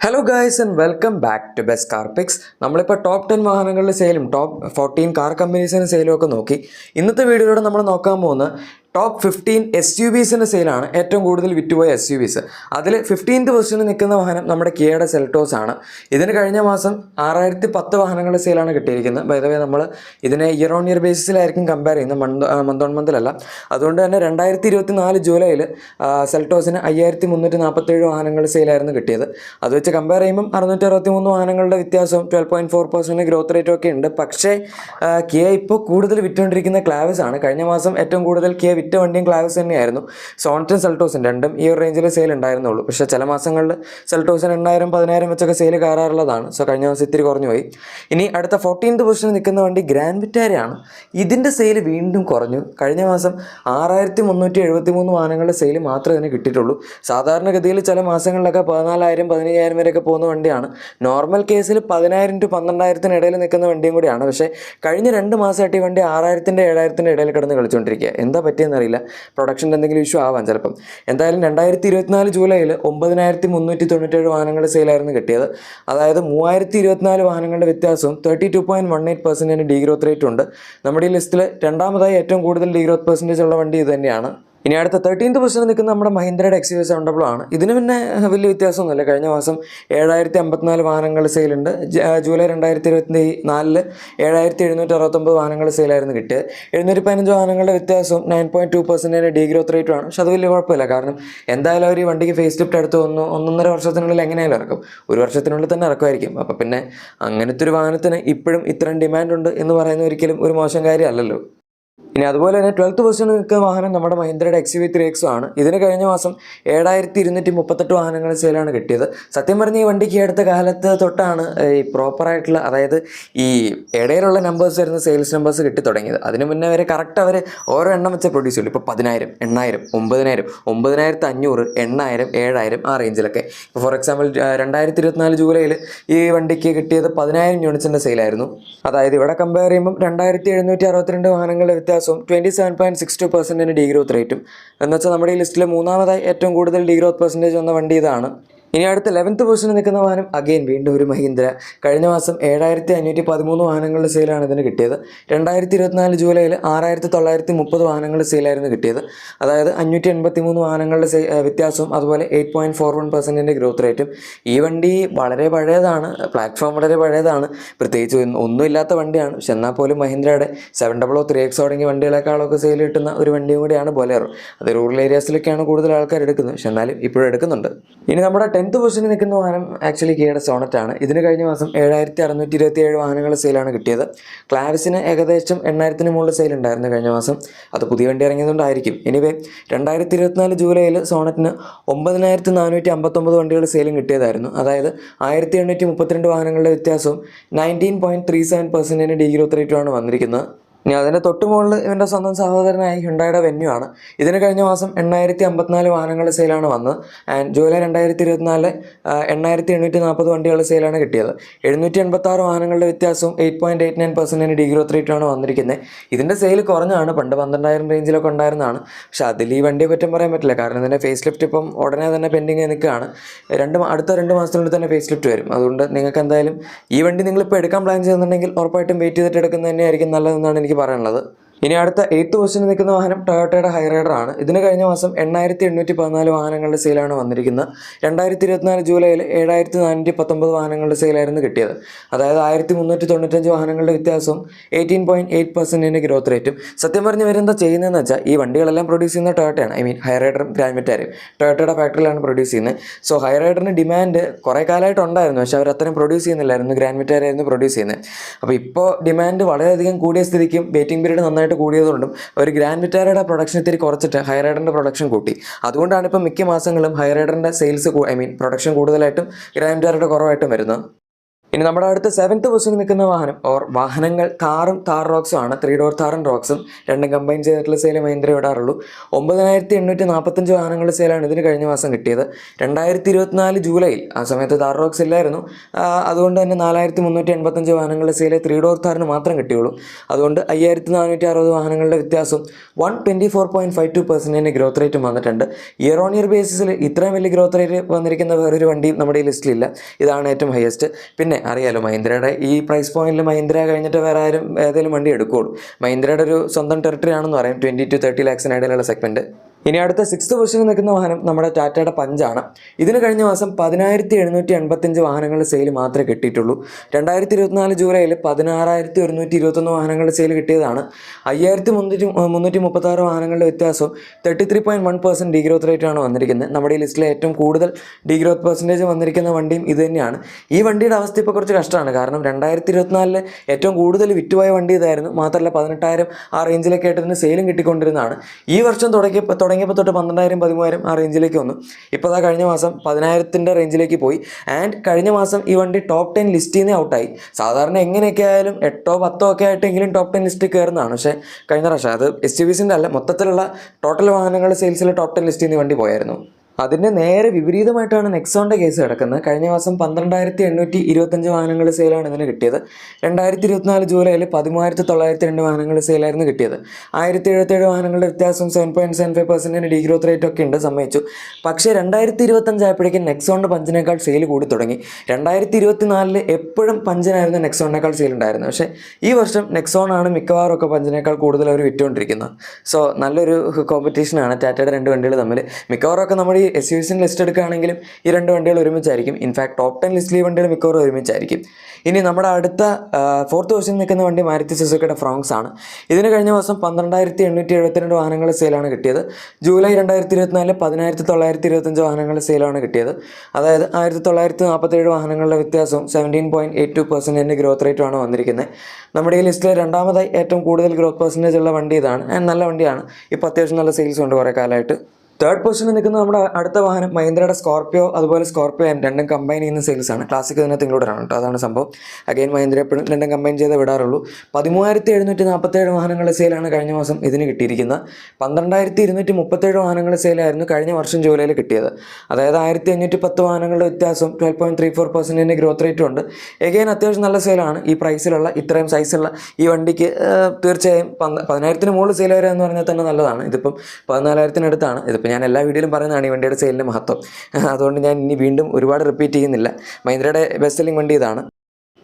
Hello guys and welcome back to best car picks. നമ്മളിപ്പോൾ top 10 വാഹനങ്ങളുടെ സെയിലും top 14 car കമ്പനീസിൻ്റെ സെയിലും ഒക്കെ നോക്കി. ഇന്നത്തെ വീഡിയോയിലൂടെ നമ്മൾ നോക്കാൻ പോകുന്ന ടോപ്പ് 15 എസ് യു വിസിൻ്റെ സെയിലാണ്. ഏറ്റവും കൂടുതൽ വിറ്റുപോയ എസ് യു വിസ്. അതിൽ 15th പൊസിഷനിൽ നിൽക്കുന്ന വാഹനം നമ്മുടെ കിയയുടെ സെൽറ്റോസ് ആണ്. ഇതിന് കഴിഞ്ഞ മാസം 6010 വാഹനങ്ങളുടെ സെയിലാണ് കിട്ടിയിരിക്കുന്നത്. ബൈ ദ വേ നമ്മൾ ഇതിനെ ഇയർ ഓൺ ഇയർ ബേസിസിലായിരിക്കും കമ്പയർ ചെയ്യുന്നത്, മന്ത് ഓൺ മന്തിലല്ല. അതുകൊണ്ട് തന്നെ 2024 ജൂലൈയിൽ സെൽറ്റോസിന് 5347 വാഹനങ്ങൾ സെയിലായിരുന്നു കിട്ടിയത്. അത് വെച്ച് കമ്പയർ ചെയ്യുമ്പം 663 വാഹനങ്ങളുടെ വ്യത്യാസവും 12.4% ഗ്രോത്ത് റേറ്റും ഒക്കെ ഉണ്ട്. പക്ഷേ കിയ ഇപ്പോൾ കൂടുതൽ വിറ്റുകൊണ്ടിരിക്കുന്ന ക്ലാവിസ് ആണ്. കഴിഞ്ഞ മാസം ഏറ്റവും കൂടുതൽ കിയ വിറ്റ വണ്ടിയും ക്ലാവിസ് തന്നെയായിരുന്നു. സോണറ്റും സെൽറ്റോസും രണ്ടും ഈ ഒരു റേഞ്ചിൽ സെയിൽ ഉണ്ടായിരുന്നുള്ളൂ. പക്ഷേ ചില മാസങ്ങളിൽ സെൽറ്റോസിന് 8,000-10,000 വെച്ചൊക്കെ സെയിൽ കയറാറുള്ളതാണ്. സോ കഴിഞ്ഞ മാസം ഇത്തിരി കുറഞ്ഞു പോയി. ഇനി അടുത്ത 14th പൊസിഷനിൽ നിൽക്കുന്ന വണ്ടി ഗ്രാൻഡ് വിറ്റാരയാണ്. ഇതിൻ്റെ സെയിൽ വീണ്ടും കുറഞ്ഞു. കഴിഞ്ഞ മാസം 6,373 വാഹനങ്ങളുടെ സെയിൽ മാത്രമേ ഇതിന് കിട്ടിയിട്ടുള്ളൂ. സാധാരണഗതിയിൽ ചില മാസങ്ങളിലൊക്കെ 14,000-15,000 വരെയൊക്കെ പോകുന്ന വണ്ടിയാണ്. നോർമൽ കേസിൽ 10,000 to 12,000 ഇടയിൽ നിൽക്കുന്ന വണ്ടിയും കൂടിയാണ്. പക്ഷേ കഴിഞ്ഞ 2 മാസമായിട്ട് ഈ വണ്ടി 6,000-7,000 ഇടയിൽ കിടന്ന് കളിച്ചുകൊണ്ടിരിക്കുക. എന്താ പറ്റിയെന്നറിയില്ല. പ്രൊഡക്ഷൻ്റെ എന്തെങ്കിലും ഇഷ്യൂ ആവാം ചിലപ്പം. എന്തായാലും 2024 ജൂലൈയിൽ 9,397 വാഹനങ്ങളുടെ സെയിലായിരുന്നു കിട്ടിയത്. അതായത് 3,024 വാഹനങ്ങളുടെ വ്യത്യാസവും 32.18% ഡീഗ്രോത്ത് റേറ്റ് ഉണ്ട്. നമ്മുടെ ഈ ലിസ്റ്റിൽ രണ്ടാമതായി ഏറ്റവും കൂടുതൽ ഡീഗ്രോത്ത് പെർസെൻറ്റേജ് ഉള്ള വണ്ടി ഇത് തന്നെയാണ്. ഇനി അടുത്ത 13th പൊസിഷനിൽ നിൽക്കുന്ന നമ്മുടെ മഹീന്ദ്രയുടെ XUV 700 ആണ്. ഇതിന് പിന്നെ വലിയ വ്യത്യാസമൊന്നുമില്ല. കഴിഞ്ഞ മാസം 7,054 വാഹനങ്ങൾ സെയിലുണ്ട്. ജൂലൈ 2024 7,769 വാഹനങ്ങൾ സെയിലായിരുന്നു കിട്ടിയത്. 715 വാഹനങ്ങളുടെ വ്യത്യാസവും 9.2% ഡീഗ്രോത്ത് റേറ്റുമാണ്. പക്ഷെ അത് വലിയ കുഴപ്പമില്ല. കാരണം എന്തായാലും അവർ ഈ വണ്ടിക്ക് ഫേസ് ലിഫ്റ്റ് എടുത്ത് 1.5 വർഷത്തിനുള്ളിൽ എങ്ങനെയായാലും ഇറക്കും. ഒരു വർഷത്തിനുള്ളിൽ തന്നെ ഇറക്കുമായിരിക്കും. അപ്പോൾ പിന്നെ അങ്ങനത്തെ ഒരു വാഹനത്തിന് ഇപ്പോഴും ഇത്രയും ഡിമാൻഡ് ഉണ്ട് എന്ന് പറയുന്നത് ഒരിക്കലും ഒരു മോശം കാര്യമല്ലല്ലോ. ഇനി അതുപോലെ തന്നെ 12th പൊസിഷനിൽ നിൽക്കുന്ന വാഹനം നമ്മുടെ മഹീന്ദ്രയുടെ XUV 3X ആണ്. ഇതിന് കഴിഞ്ഞ മാസം 7,238 വാഹനങ്ങൾ സെയിലാണ് കിട്ടിയത്. സത്യം പറഞ്ഞ ഈ വണ്ടിക്ക് അടുത്ത കാലത്ത് തൊട്ടാണ് ഈ പ്രോപ്പറായിട്ടുള്ള, അതായത് ഈ ഇടയിലുള്ള നമ്പേഴ്സ് വരുന്ന സെയിൽസ് നമ്പേഴ്സ് കിട്ടി തുടങ്ങിയത്. അതിന് മുന്നേ വരെ കറക്റ്റ് അവർ ഓരോ എണ്ണം വെച്ച് പ്രൊഡ്യൂസ് ചെയ്യും. ഇപ്പോൾ 10,000, 8,000, 9,000, 9,500, 8,000, 7,000 ആ റേഞ്ചിലൊക്കെ. ഇപ്പോൾ ഫോർ എക്സാമ്പിൾ 2024 ജൂലൈയിൽ ഈ വണ്ടിക്ക് കിട്ടിയത് 10,000 യൂണിറ്റ്സിൻ്റെ സെയിലായിരുന്നു. അതായത് ഇവിടെ കമ്പയർ ചെയ്യുമ്പം 2,762 വാഹനങ്ങളുടെ വ്യത്യാസം 27.62% ഡീഗ്രോത്ത് റേറ്റും. എന്നുവെച്ചാൽ നമ്മുടെ ഈ ലിസ്റ്റിൽ മൂന്നാമതായി ഏറ്റവും കൂടുതൽ ഡീഗ്രോത്ത് പെർസെൻറ്റേജ് വന്ന വണ്ടി ഇതാണ്. ഇനി അടുത്ത 11th പൊസിഷനിൽ നിൽക്കുന്ന വാഹനം അഗെയിൻ വീണ്ടും ഒരു മഹീന്ദ്ര. കഴിഞ്ഞ മാസം 7,513 വാഹനങ്ങളുടെ സെയിലാണ് ഇതിന് കിട്ടിയത്. 2024 ജൂലൈയിൽ 6,930 വാഹനങ്ങളുടെ സെയിലായിരുന്നു കിട്ടിയത്. അതായത് 583 വാഹനങ്ങളുടെ വ്യത്യാസവും അതുപോലെ 8.41% ഗ്രോത്ത് റേറ്റും. ഈ വണ്ടി വളരെ പഴയതാണ്, പ്ലാറ്റ്ഫോം വളരെ പഴയതാണ്, പ്രത്യേകിച്ച് ഒന്നുമില്ലാത്ത വണ്ടിയാണ്. പക്ഷെ എന്നാൽ പോലും മഹീന്ദ്രയുടെ 700 3X തുടങ്ങിയ വണ്ടികളെക്കാളൊക്കെ സെയിൽ കിട്ടുന്ന ഒരു വണ്ടിയും കൂടിയാണ് ബൊലേറോ. അത് റൂറൽ ഏരിയാസിലൊക്കെയാണ് കൂടുതൽ ആൾക്കാർ എടുക്കുന്നത്. പക്ഷെ എന്നാലും ഇപ്പോഴും എടുക്കുന്നുണ്ട്. ഇനി നമ്മുടെ 10th പൊസിഷനിൽ നിൽക്കുന്ന വാഹനം ആക്ച്വലി കിയയുടെ സോണറ്റ് ആണ്. ഇതിന് കഴിഞ്ഞ മാസം 7,627 വാഹനങ്ങൾ സെയിലാണ് കിട്ടിയത്. ക്ലാവിസിന് ഏകദേശം 8,000 മുകളിൽ സെയിൽ ഉണ്ടായിരുന്നു കഴിഞ്ഞ മാസം. അത് പുതിയ വണ്ടി ഇറങ്ങിയതുകൊണ്ടായിരിക്കും. എനിവേ 2024 ജൂലൈയിൽ സോണറ്റിന് 9,459 വണ്ടികൾ സെയിലും കിട്ടിയതായിരുന്നു. അതായത് 1,832 വാഹനങ്ങളുടെ വ്യത്യാസവും 19.37% ഡീഗ്രോത്ത് റേറ്റുമാണ് വന്നിരിക്കുന്നത്. ഇനി അതിൻ്റെ തൊട്ട് മുകളിൽ ഇവൻ്റെ സ്വന്തം സഹോദരനായി ഹ്യുണ്ടായുടെ വെന്യൂ ആണ്. ഇതിന് കഴിഞ്ഞ മാസം 8,054 വാഹനങ്ങളുടെ സെയിലാണ് വന്നത്. ആൻഡ് ജൂലൈ 2024 8,840 വണ്ടികളുടെ സെയിലാണ് കിട്ടിയത്. 786 വാഹനങ്ങളുടെ വ്യത്യാസവും 8.89% ഡീഗ്രോത്ത് റേറ്റാണ് വന്നിരിക്കുന്നത്. ഇതിൻ്റെ സെയിൽ കുറഞ്ഞാണ്. പണ്ട് 12,000 റേഞ്ചിലൊക്കെ ഉണ്ടായിരുന്നതാണ്. പക്ഷേ അതിൽ ഈ വണ്ടിയെ പറ്റും പറയാൻ പറ്റില്ല. കാരണം ഇതിൻ്റെ ഫേസ് ലിഫ്റ്റ് ഇപ്പം ഉടനെ തന്നെ പെൻഡിങ് നിൽക്കുകയാണ്. അടുത്ത 2 മാസത്തിനുള്ളിൽ തന്നെ ഫേസ് ലിഫ്റ്റ് വരും. അതുകൊണ്ട് നിങ്ങൾക്ക് എന്തായാലും ഈ വണ്ടി നിങ്ങളിപ്പോൾ എടുക്കാൻ പ്ലാൻ ചെയ്യുന്നുണ്ടെങ്കിൽ ഉറപ്പായിട്ടും വെയിറ്റ് ചെയ്തിട്ട് എടുക്കുന്നത് തന്നെയായിരിക്കും നല്ലതെന്നാണ് എനിക്ക് പറയാനുള്ളത്. ഇനി അടുത്ത 8th പൊസിഷനിൽ നിൽക്കുന്ന വാഹനം ടൊയോട്ടയുടെ ഹൈറൈഡർ ആണ്. ഇതിന് കഴിഞ്ഞ മാസം 8,814 വാഹനങ്ങളുടെ സെയിലാണ് വന്നിരിക്കുന്നത്. 2024 ജൂലൈയിൽ 7,419 വാഹനങ്ങളുടെ സെയിലായിരുന്നു കിട്ടിയത്. അതായത് 1,395 വാഹനങ്ങളുടെ വ്യത്യാസവും 18.8% ഗ്രോത്ത് റേറ്റും. സത്യം പറഞ്ഞ് വരുന്നത് ചെയ്യുന്നതെന്ന് വെച്ചാൽ ഈ വണ്ടികളെല്ലാം പ്രൊഡ്യൂസ് ചെയ്യുന്ന ടൊയോട്ടയാണ്. ഐ മീൻ ഹൈറൈഡറും ഗ്രാൻഡ് വിറ്റാരയും ടൊയോട്ടയുടെ ഫാക്ടറിയിലാണ് പ്രൊഡ്യൂസ് ചെയ്യുന്നത്. സോ ഹൈറൈഡറിന് ഡിമാൻഡ് കുറേ കാലമായിട്ട് ഉണ്ടായിരുന്നു. പക്ഷേ അവർ അത്രയും പ്രൊഡ്യൂസ് ചെയ്യുന്നില്ലായിരുന്നു. ഗ്രാൻഡ് വിറ്റാരായിരുന്നു പ്രൊഡ്യൂസ് ചെയ്യുന്നത്. അപ്പോൾ ഇപ്പോൾ ഡിമാൻഡ് വളരെയധികം കൂടിയ സ്ഥിതിക്കും വെയിറ്റിംഗ് പീരീഡ് നന്നായിട്ട് കൂടിയതുകൊണ്ടും ഒരു ഗ്രാൻഡ് വിറ്റാരയുടെ പ്രൊഡക്ഷൻ ഇത്തിരി കുറച്ചിട്ട് ഹൈറൈഡറിൻ്റെ പ്രൊഡക്ഷൻ കൂട്ടി. അതുകൊണ്ടാണ് ഇപ്പോൾ മിക്ക മാസങ്ങളും ഹൈറൈഡറിൻ്റെ സെയിൽസ് പ്രൊഡക്ഷൻ കൂടുതലായിട്ടും ഗ്രാൻഡ് വിറ്റാരയുടെ കുറവായിട്ടും വരുന്നത്. ഇനി നമ്മുടെ അടുത്ത 7th പൊസിഷനിൽ നിൽക്കുന്ന വാഹനങ്ങൾ കാറും താർ റോക്സും ആണ്. 3 ഡോർ താറും റോക്സും രണ്ടും കമ്പൈൻ ചെയ്തിട്ടുള്ള സെയിൽ മഹീന്ദ്ര വിടാറുള്ളൂ. 9845 വാഹനങ്ങളുടെ സെയിലാണ് ഇതിന് കഴിഞ്ഞ മാസം കിട്ടിയത്. 2024 ജൂലൈയിൽ ആ സമയത്ത് താർ റോക്സ് ഇല്ലായിരുന്നു. അതുകൊണ്ട് തന്നെ 4385 വാഹനങ്ങളുടെ സെയിൽ 3 ഡോർ താറിന് മാത്രം കിട്ടിയുള്ളൂ. അതുകൊണ്ട് 5460 വാഹനങ്ങളുടെ വ്യത്യാസം 124.52% ഗ്രോത്ത് റേറ്റും വന്നിട്ടുണ്ട്. ഇയർ ഓൺ ഇയർ ബേസിസിൽ ഇത്രയും വലിയ ഗ്രോത്ത് റേറ്റ് വന്നിരിക്കുന്ന വേറൊരു വണ്ടിയും നമ്മുടെ ഈ ലിസ്റ്റിലില്ല. ഇതാണ് ഏറ്റവും ഹയസ്റ്റ്. പിന്നെ അറിയാലോ, മഹീന്ദ്രയുടെ ഈ പ്രൈസ് പോയിന്റിൽ മഹീന്ദ്ര കഴിഞ്ഞിട്ട് വേറെ ആരും ഏതെങ്കിലും വണ്ടി എടുക്കുകയുള്ളൂ. മഹീന്ദ്രയുടെ ഒരു സ്വന്തം ടെറിട്ടറി ആണെന്ന് പറയും 20 to 30 lakhs സെഗ്മെന്റ്. ഇനി അടുത്ത 6th പൊസിഷനിൽ നിൽക്കുന്ന വാഹനം നമ്മുടെ ടാറ്റയുടെ പഞ്ചാണ്. ഇതിന് കഴിഞ്ഞ മാസം 10785 വാഹനങ്ങളുടെ സെയിൽ മാത്രമേ കിട്ടിയിട്ടുള്ളൂ. 2024 ജൂലൈയിൽ 16121 വാഹനങ്ങളുടെ സെയിൽ കിട്ടിയതാണ്. 5336 വാഹനങ്ങളുടെ വ്യത്യാസവും 33.1% ഡീഗ്രോത്ത് റേറ്റാണ് വന്നിരിക്കുന്നത്. നമ്മുടെ ഈ ലിസ്റ്റിലെ ഏറ്റവും കൂടുതൽ ഡീഗ്രോത്ത് പെർസെൻറ്റേജ് വന്നിരിക്കുന്ന വണ്ടിയും ഇത് തന്നെയാണ്. ഈ വണ്ടിയുടെ അവസ്ഥ ഇപ്പോൾ കുറച്ച് കഷ്ടമാണ്. കാരണം 2024 ഏറ്റവും കൂടുതൽ വിറ്റുപോയ വണ്ടി ഇതായിരുന്നു. മാത്രമല്ല 18,000 ആ റേഞ്ചിലൊക്കെ ആയിട്ട് ഇതിന് സെയിലും കിട്ടിക്കൊണ്ടിരുന്നതാണ്. ഈ വർഷം തുടങ്ങിയപ്പോൾ തൊട്ട് 12,000 13,000 ആ റേഞ്ചിലേക്ക് വന്നു. ഇപ്പോൾ അതാ കഴിഞ്ഞ മാസം 10,000 റേഞ്ചിലേക്ക് പോയി. ആൻഡ് കഴിഞ്ഞ മാസം ഈ വണ്ടി ടോപ്പ് 10 ലിസ്റ്റിൽ നിന്ന് ഔട്ടായി. സാധാരണ എങ്ങനെയൊക്കെ ആയാലും 8 10 ഒക്കെ ആയിട്ടെങ്കിലും ടോപ്പ് 10 ലിസ്റ്റിൽ കയറുന്നതാണ്. പക്ഷേ കഴിഞ്ഞ പ്രാവശ്യം അത് SUVസിൻ്റെ അല്ല, മൊത്തത്തിലുള്ള ടോട്ടൽ വാഹനങ്ങളുടെ സെയിൽസിൽ ടോപ്പ് 10 ലിസ്റ്റിൽ നിന്ന് വണ്ടി പോയായിരുന്നു. അതിൻ്റെ നേരെ വിപരീതമായിട്ടാണ് നെക്സോണിൻ്റെ കേസ് കിടക്കുന്നത്. കഴിഞ്ഞ മാസം 12,825 വാഹനങ്ങളുടെ സെയിലാണ് ഇതിന് കിട്ടിയത്. 2024 ജൂലൈയിൽ 13,902 വാഹനങ്ങളുടെ സെയിലായിരുന്നു കിട്ടിയത്. 1077 വാഹനങ്ങളുടെ വ്യത്യാസം 7.75% ഡീഗ്രോത്ത് റേറ്റ് ഒക്കെ ഉണ്ട്, സമ്മതിച്ചു. പക്ഷേ 2025 ആയപ്പോഴേക്കും നെക്സോണിൻ്റെ പഞ്ചിനേക്കാൾ സെയിൽ കൂടി തുടങ്ങി. 2024 എപ്പോഴും പഞ്ചിനായിരുന്നു നെക്സോണിനേക്കാൾ സെയിൽ ഉണ്ടായിരുന്നു. പക്ഷേ ഈ വർഷം നെക്സോണാണ് മിക്കവാറും ഒക്കെ പഞ്ചിനേക്കാൾ കൂടുതൽ അവർ വിറ്റുകൊണ്ടിരിക്കുന്നത്. സോ നല്ലൊരു കോമ്പറ്റീഷനാണ് ടാറ്റയുടെ 2 വണ്ടികൾ തമ്മിൽ. മിക്കവാറും ഒക്കെ നമ്മുടെ ഈ SUVസിൻ്റെ ലിസ്റ്റ് എടുക്കുകയാണെങ്കിലും ഈ 2 വണ്ടികൾ ഒരുമിച്ചായിരിക്കും. ഇൻഫാക്ട് ടോപ്പ് 10 ലിസ്റ്റിൽ ഈ വണ്ടികൾ മിക്കവാറും ഒരുമിച്ചായിരിക്കും. ഇനി നമ്മുടെ അടുത്ത 4th പൊസിഷനിൽ നിൽക്കുന്ന വണ്ടി മാരുതി സുസുക്കിയുടെ ഫ്രോങ്സ് ആണ്. ഇതിന് കഴിഞ്ഞ മാസം 12,872 വാഹനങ്ങളുടെ സെയിലാണ് കിട്ടിയത്. ജൂലൈ 2024 10,925 വാഹനങ്ങളുടെ സെയിലാണ് കിട്ടിയത്. അതായത് 1947 വാഹനങ്ങളുടെ വ്യത്യാസവും 17.82% ഗ്രോത്ത് റേറ്റുമാണ് വന്നിരിക്കുന്നത്. നമ്മുടെ ഈ ലിസ്റ്റിലെ രണ്ടാമതായി ഏറ്റവും കൂടുതൽ ഗ്രോത്ത് പെർസെൻറ്റേജ് ഉള്ള വണ്ടി ഇതാണ്. നല്ല വണ്ടിയാണ്. ഇപ്പോൾ അത്യാവശ്യം നല്ല സെയിൽസ് ഉണ്ട് കുറേ കാലമായിട്ട്. 3rd പൊസിഷനിൽ നിൽക്കുന്ന നമ്മുടെ അടുത്ത വാഹനം മഹീന്ദ്രയുടെ സ്കോർപ്പിയോ, അതുപോലെ സ്കോർപ്പിയോ രണ്ടും കമ്പൈൻ ചെയ്യുന്ന സെയിൽസാണ്. ക്ലാസിക് ഇതിനകത്ത് ഇൻക്ലൂഡഡ് ആണ് കേട്ടോ, അതാണ് സംഭവം. അഗൈൻ മഹീന്ദ്ര എപ്പോഴും രണ്ടും കമ്പൈൻ ചെയ്ത് വിടാറുള്ളൂ. 13,747 വാഹനങ്ങളുടെ സെയിലാണ് കഴിഞ്ഞ മാസം ഇതിന് കിട്ടിയിരിക്കുന്നത്. 12,237 വാഹനങ്ങളുടെ സെയിലായിരുന്നു കഴിഞ്ഞ വർഷം ജൂലൈയിൽ കിട്ടിയത്. അതായത് 1,510 വാഹനങ്ങളുടെ വ്യത്യാസം 12.34% ഗ്രോത്ത് റേറ്റും ഉണ്ട്. എഗൈൻ അത്യാവശ്യം നല്ല സെയിലാണ്. ഈ പ്രൈസിലുള്ള ഇത്രയും സൈസുള്ള ഈ വണ്ടിക്ക് തീർച്ചയായും 10,000 മുകളിൽ സെയിൽ വരിക എന്ന് പറഞ്ഞാൽ തന്നെ നല്ലതാണ്. ഇതിപ്പം 14,000 ഇതിപ്പോൾ ഞാൻ എല്ലാ വീഡിയോയിലും പറയുന്നതാണ് ഈ വണ്ടിയുടെ സെയിലിൻ്റെ മഹത്വം. അതുകൊണ്ട് ഞാൻ ഇനി വീണ്ടും ഒരുപാട് റിപ്പീറ്റ് ചെയ്യുന്നില്ല. മഹീന്ദ്രയുടെ ബെസ്റ്റ് സെല്ലിംഗ് വണ്ടി ഇതാണ്.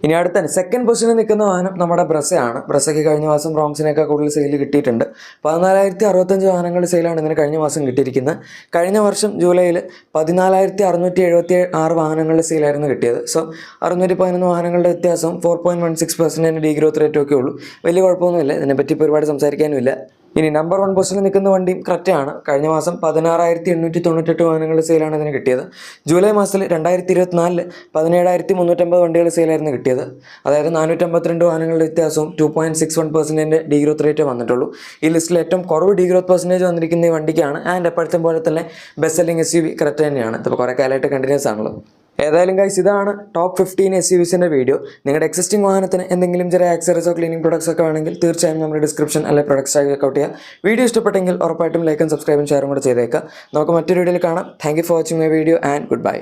ഇനി അടുത്ത 2nd പൊസിഷനിൽ നിൽക്കുന്ന വാഹനം നമ്മുടെ ബ്രസയാണ്. ബ്രസയ്ക്ക് കഴിഞ്ഞ മാസം റോംസിനേക്കാൾ കൂടുതൽ സെയിൽ കിട്ടിയിട്ടുണ്ട്. 14,065 വാഹനങ്ങളുടെ സെയിലാണ് ഇതിന് കഴിഞ്ഞ മാസം കിട്ടിയിരിക്കുന്നത്. കഴിഞ്ഞ വർഷം ജൂലൈയിൽ 14,676 വാഹനങ്ങളുടെ സെയിലായിരുന്നു കിട്ടിയത്. സോ 611 വാഹനങ്ങളുടെ വ്യത്യാസം 4.16% ഡീഗ്രോത്ത് റേറ്റും ഒക്കെ ഉള്ളൂ. വലിയ കുഴപ്പമൊന്നുമില്ല. ഇതിനെപ്പറ്റി ഇപ്പോൾ ഒരുപാട് സംസാരിക്കാനുമില്ല. ഇനി നമ്പർ 1 പൊസിഷനിൽ നിൽക്കുന്ന വണ്ടിയും ക്രെറ്റയാണ്. കഴിഞ്ഞ മാസം 16,898 വാഹനങ്ങളുടെ സെയിലാണ് ഇതിന് കിട്ടിയത്. ജൂലൈ മാസത്തിൽ 2024 17,350 വണ്ടികളുടെ സെയിലായിരുന്നു കിട്ടിയത്. അതായത് 452 വാഹനങ്ങളുടെ വ്യത്യാസവും 2.61% ഡീഗ്രോത്ത് റേറ്റ് വന്നിട്ടുള്ളൂ. ഈ ലിസ്റ്റിൽ ഏറ്റവും കുറവ് ഡീഗ്രോത്ത് പെർസെൻറ്റേജ് വന്നിരിക്കുന്ന ഈ വണ്ടിക്കാണ്. ആൻഡ് എപ്പോഴത്തെ പോലെ തന്നെ ബെസ്റ്റ് സെല്ലിംഗ് SUV ക്രെറ്റ തന്നെയാണ്. ഇപ്പോൾ കുറേ കാലമായിട്ട് കണ്ടിന്യൂസ് ആണല്ലോ. ഏതായാലും ഗൈസ്, ഇതാണ് ടോപ്പ് 15 SUVസിൻ്റെ വീഡിയോ. നിങ്ങളുടെ എക്സിസ്റ്റിംഗ് വാഹനത്തിന് എന്തെങ്കിലും ചെറിയ ആക്സറീസോ ക്ലീനിങ് പ്രൊഡക്ട്സ് ഒക്കെ വേണമെങ്കിൽ തീർച്ചയായും നമ്മുടെ ഡിസ്ക്രിപ്ഷൻ അല്ലെങ്കിൽ പ്രൊഡക്ട്സ് ആയി ചെക്കൗട്ട് ചെയ്യുക. വീഡിയോ ഇഷ്ടപ്പെട്ടെങ്കിൽ ഉറപ്പായിട്ടും ലൈക്കും സബ്സ്ക്രൈബും ഷെയറും കൂടെ ചെയ്തേക്കുക. നമുക്ക് മറ്റൊരു വീഡിയോയിൽ കാണാം. Thank you for watching my video and good bye.